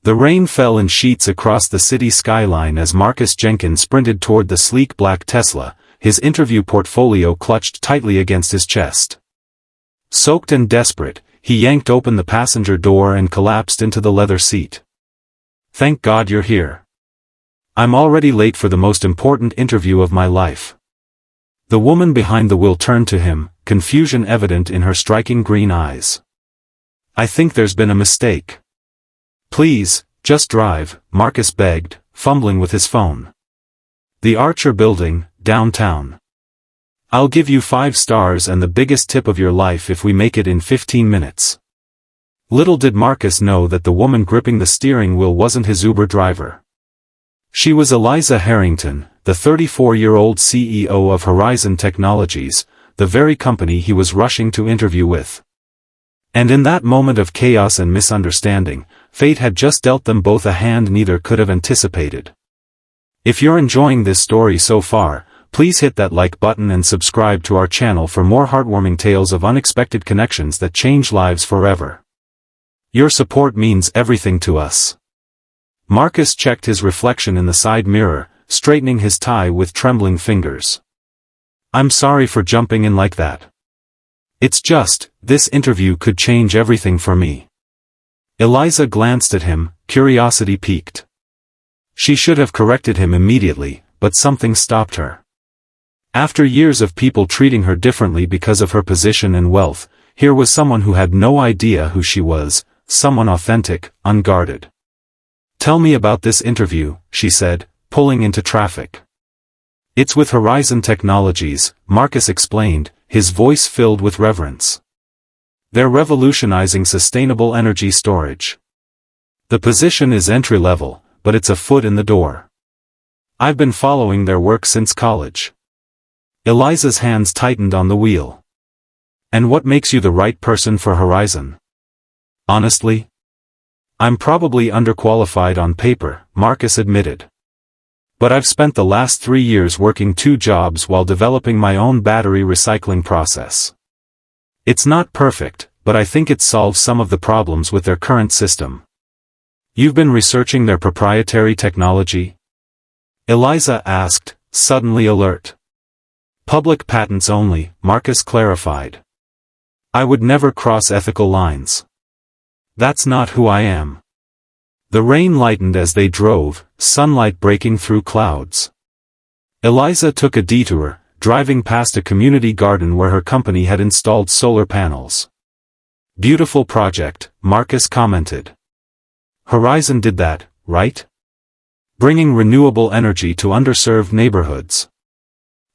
The rain fell in sheets across the city skyline as Marcus Jenkins sprinted toward the sleek black Tesla, his interview portfolio clutched tightly against his chest. Soaked and desperate, he yanked open the passenger door and collapsed into the leather seat. "Thank God you're here. I'm already late for the most important interview of my life." The woman behind the wheel turned to him, confusion evident in her striking green eyes. "I think there's been a mistake." "Please, just drive," Marcus begged, fumbling with his phone. "The Archer Building, downtown. I'll give you 5 stars and the biggest tip of your life if we make it in 15 minutes. Little did Marcus know that the woman gripping the steering wheel wasn't his Uber driver. She was Eliza Harrington, the 34-year-old CEO of Horizon Technologies, the very company he was rushing to interview with. And in that moment of chaos and misunderstanding, fate had just dealt them both a hand neither could have anticipated. If you're enjoying this story so far, please hit that like button and subscribe to our channel for more heartwarming tales of unexpected connections that change lives forever. Your support means everything to us. Marcus checked his reflection in the side mirror, straightening his tie with trembling fingers. "I'm sorry for jumping in like that. It's just, this interview could change everything for me." Eliza glanced at him, curiosity piqued. She should have corrected him immediately, but something stopped her. After years of people treating her differently because of her position and wealth, here was someone who had no idea who she was, someone authentic, unguarded. "Tell me about this interview," she said, pulling into traffic. "It's with Horizon Technologies," Marcus explained, his voice filled with reverence. "They're revolutionizing sustainable energy storage. The position is entry-level, but it's a foot in the door. I've been following their work since college." Eliza's hands tightened on the wheel. "And what makes you the right person for Horizon?" "Honestly, I'm probably underqualified on paper," Marcus admitted. "But I've spent the last 3 years working 2 jobs while developing my own battery recycling process. It's not perfect, but I think it solves some of the problems with their current system." "You've been researching their proprietary technology?" Eliza asked, suddenly alert. "Public patents only," Marcus clarified. "I would never cross ethical lines. That's not who I am." The rain lightened as they drove, sunlight breaking through clouds. Eliza took a detour, driving past a community garden where her company had installed solar panels. "Beautiful project," Marcus commented. "Horizon did that, right? Bringing renewable energy to underserved neighborhoods.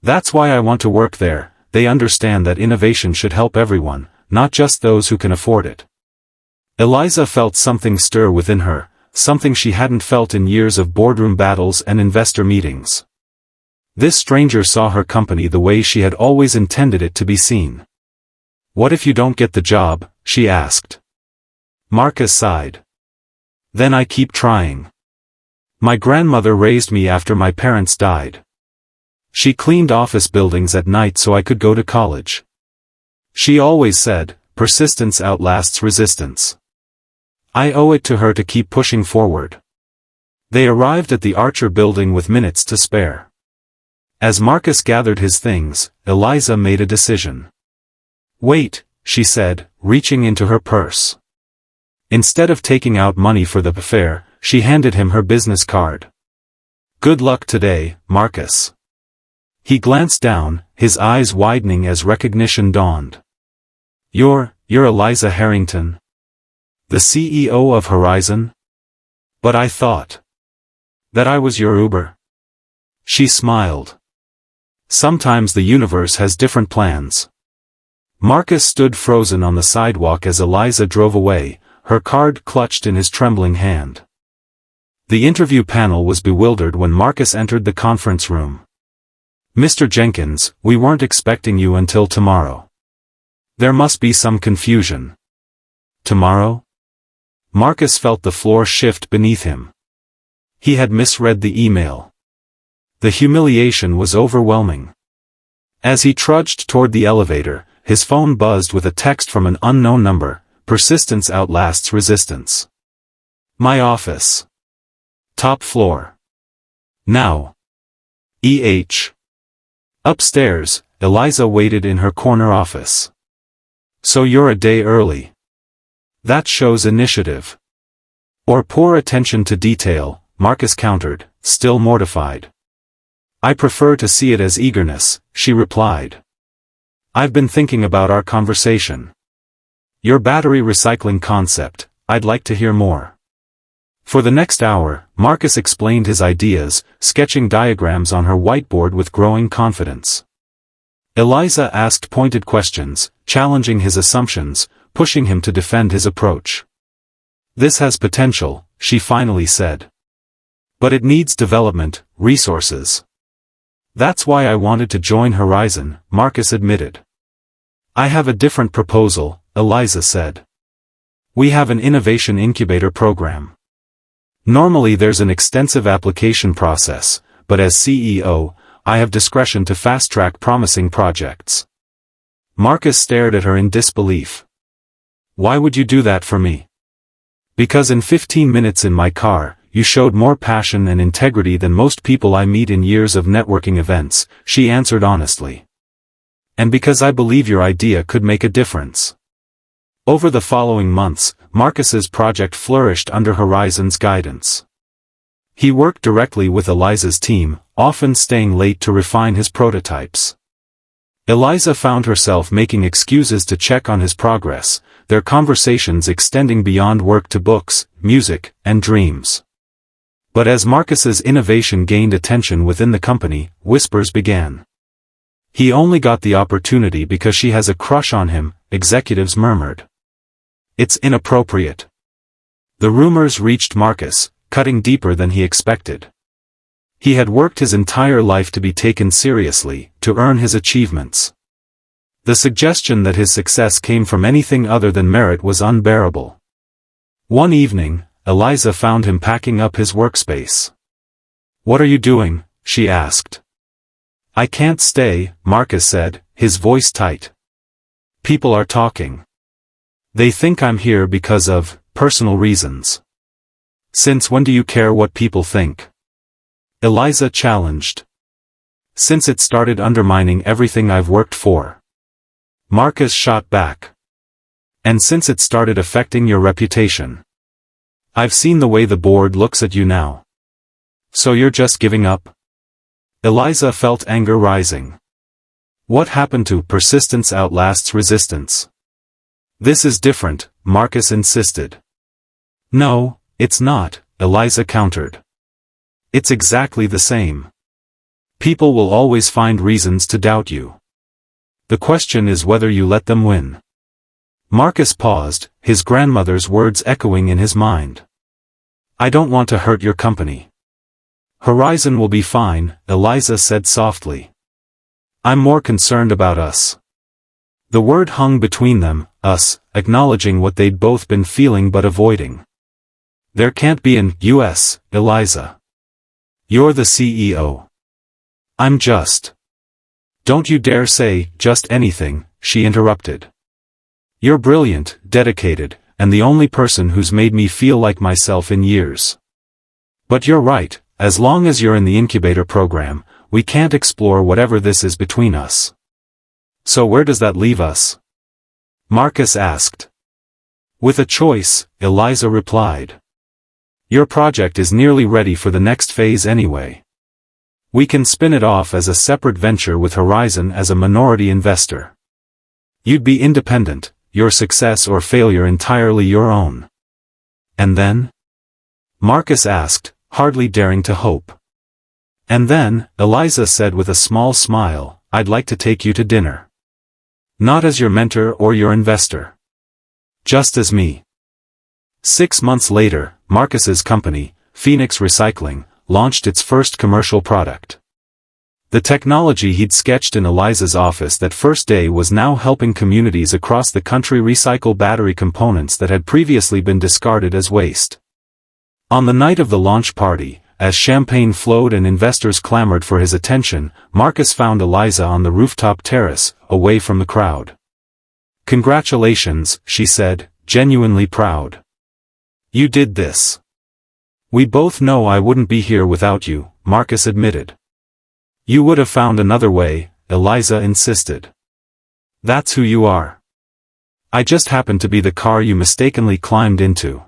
That's why I want to work there. They understand that innovation should help everyone, not just those who can afford it." Eliza felt something stir within her, something she hadn't felt in years of boardroom battles and investor meetings. This stranger saw her company the way she had always intended it to be seen. "What if you don't get the job?" she asked. Marcus sighed. "Then I keep trying. My grandmother raised me after my parents died. She cleaned office buildings at night so I could go to college. She always said, persistence outlasts resistance. I owe it to her to keep pushing forward." They arrived at the Archer Building with minutes to spare. As Marcus gathered his things, Eliza made a decision. "Wait," she said, reaching into her purse. Instead of taking out money for the fare, she handed him her business card. "Good luck today, Marcus." He glanced down, his eyes widening as recognition dawned. You're Eliza Harrington? The CEO of Horizon? But I thought that I was your Uber." She smiled. "Sometimes the universe has different plans." Marcus stood frozen on the sidewalk as Eliza drove away, her card clutched in his trembling hand. The interview panel was bewildered when Marcus entered the conference room. "Mr. Jenkins, we weren't expecting you until tomorrow. There must be some confusion." "Tomorrow?" Marcus felt the floor shift beneath him. He had misread the email. The humiliation was overwhelming. As he trudged toward the elevator, his phone buzzed with a text from an unknown number. "Persistence outlasts resistance." My office. Top floor. Now. Upstairs, Eliza waited in her corner office. So you're a day early. That shows initiative. Or poor attention to detail, Marcus countered, still mortified. I prefer to see it as eagerness, she replied. I've been thinking about our conversation. Your battery recycling concept, I'd like to hear more. For the next hour, Marcus explained his ideas, sketching diagrams on her whiteboard with growing confidence. Eliza asked pointed questions, challenging his assumptions, pushing him to defend his approach. This has potential, she finally said. But it needs development, resources. That's why I wanted to join Horizon, Marcus admitted. I have a different proposal, Eliza said. We have an innovation incubator program. Normally there's an extensive application process, but as CEO, I have discretion to fast-track promising projects. Marcus stared at her in disbelief. Why would you do that for me? Because in 15 minutes in my car, you showed more passion and integrity than most people I meet in years of networking events, she answered honestly. And because I believe your idea could make a difference. Over the following months, Marcus's project flourished under Horizon's guidance. He worked directly with Eliza's team, often staying late to refine his prototypes. Eliza found herself making excuses to check on his progress, their conversations extending beyond work to books, music, and dreams. But as Marcus's innovation gained attention within the company, whispers began. He only got the opportunity because she has a crush on him, executives murmured. It's inappropriate. The rumors reached Marcus, cutting deeper than he expected. He had worked his entire life to be taken seriously, to earn his achievements. The suggestion that his success came from anything other than merit was unbearable. One evening, Eliza found him packing up his workspace. What are you doing? She asked. I can't stay, Marcus said, his voice tight. People are talking. They think I'm here because of personal reasons. Since when do you care what people think? Eliza challenged. Since it started undermining everything I've worked for. Marcus shot back. And since it started affecting your reputation. I've seen the way the board looks at you now. So you're just giving up? Eliza felt anger rising. What happened to persistence outlasts resistance? This is different, Marcus insisted. No, it's not, Eliza countered. It's exactly the same. People will always find reasons to doubt you. The question is whether you let them win. Marcus paused, his grandmother's words echoing in his mind. I don't want to hurt your company. Horizon will be fine, Eliza said softly. I'm more concerned about us. The word hung between them, us, acknowledging what they'd both been feeling but avoiding. There can't be an US, Eliza. You're the CEO. I'm just. Don't you dare say, just anything, she interrupted. You're brilliant, dedicated, and the only person who's made me feel like myself in years. But you're right, as long as you're in the incubator program, we can't explore whatever this is between us. So where does that leave us? Marcus asked. With a choice, Eliza replied. Your project is nearly ready for the next phase anyway. We can spin it off as a separate venture with Horizon as a minority investor. You'd be independent, your success or failure entirely your own. And then? Marcus asked, hardly daring to hope. And then, Eliza said with a small smile, I'd like to take you to dinner. Not as your mentor or your investor. Just as me. 6 months later, Marcus's company, Phoenix Recycling, launched its first commercial product. The technology he'd sketched in Eliza's office that first day was now helping communities across the country recycle battery components that had previously been discarded as waste. On the night of the launch party, as champagne flowed and investors clamored for his attention, Marcus found Eliza on the rooftop terrace, away from the crowd. Congratulations, she said, genuinely proud. You did this. We both know I wouldn't be here without you, Marcus admitted. You would have found another way, Eliza insisted. That's who you are. I just happened to be the car you mistakenly climbed into.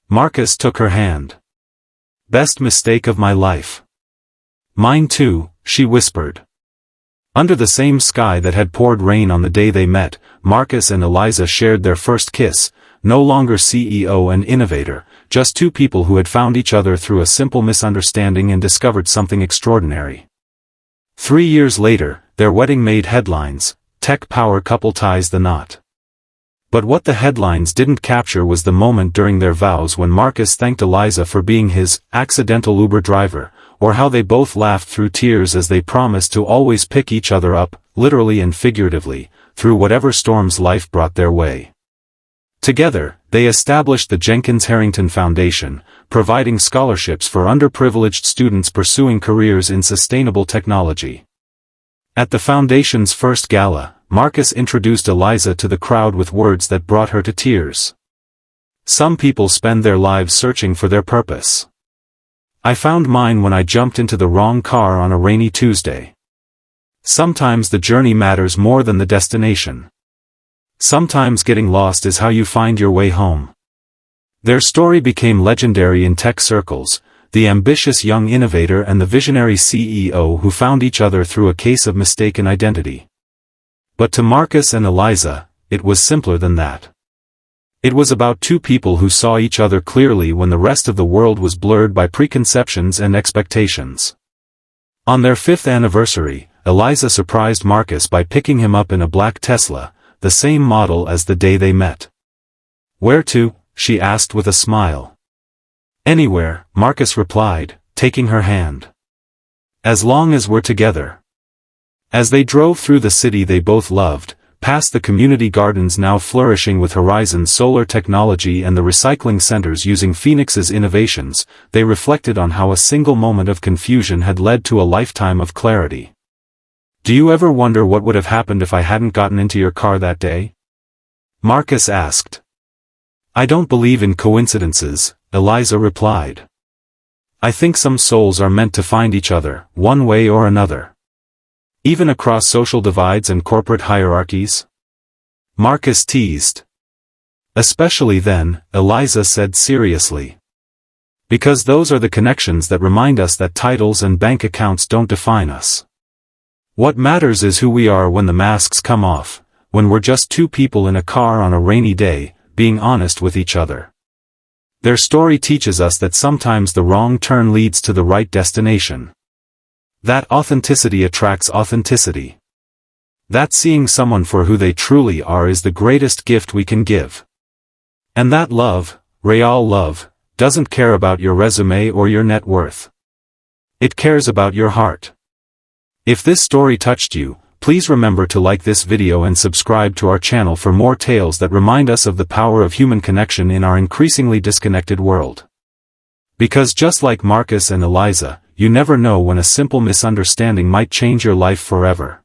Marcus took her hand. Best mistake of my life. Mine too, she whispered. Under the same sky that had poured rain on the day they met, Marcus and Eliza shared their first kiss, no longer CEO and innovator, just two people who had found each other through a simple misunderstanding and discovered something extraordinary. 3 years later, their wedding made headlines. Tech power couple ties the knot. But what the headlines didn't capture was the moment during their vows when Marcus thanked Eliza for being his accidental Uber driver, or how they both laughed through tears as they promised to always pick each other up, literally and figuratively, through whatever storms life brought their way. Together, they established the Jenkins Harrington Foundation, providing scholarships for underprivileged students pursuing careers in sustainable technology. At the foundation's first gala, Marcus introduced Eliza to the crowd with words that brought her to tears. Some people spend their lives searching for their purpose. I found mine when I jumped into the wrong car on a rainy Tuesday. Sometimes the journey matters more than the destination. Sometimes getting lost is how you find your way home. Their story became legendary in tech circles, the ambitious young innovator and the visionary CEO who found each other through a case of mistaken identity. But to Marcus and Eliza, it was simpler than that. It was about two people who saw each other clearly when the rest of the world was blurred by preconceptions and expectations. On their 5th anniversary, Eliza surprised Marcus by picking him up in a black Tesla, the same model as the day they met. Where to? She asked with a smile. Anywhere, Marcus replied, taking her hand. As long as we're together. As they drove through the city they both loved, past the community gardens now flourishing with Horizon's solar technology and the recycling centers using Phoenix's innovations, they reflected on how a single moment of confusion had led to a lifetime of clarity. Do you ever wonder what would have happened if I hadn't gotten into your car that day? Marcus asked. I don't believe in coincidences, Eliza replied. I think some souls are meant to find each other, one way or another. Even across social divides and corporate hierarchies? Marcus teased. Especially then, Eliza said seriously. Because those are the connections that remind us that titles and bank accounts don't define us. What matters is who we are when the masks come off, when we're just two people in a car on a rainy day, being honest with each other. Their story teaches us that sometimes the wrong turn leads to the right destination. That authenticity attracts authenticity. That seeing someone for who they truly are is the greatest gift we can give. And that love, real love, doesn't care about your resume or your net worth. It cares about your heart. If this story touched you, please remember to like this video and subscribe to our channel for more tales that remind us of the power of human connection in our increasingly disconnected world. Because just like Marcus and Eliza, you never know when a simple misunderstanding might change your life forever.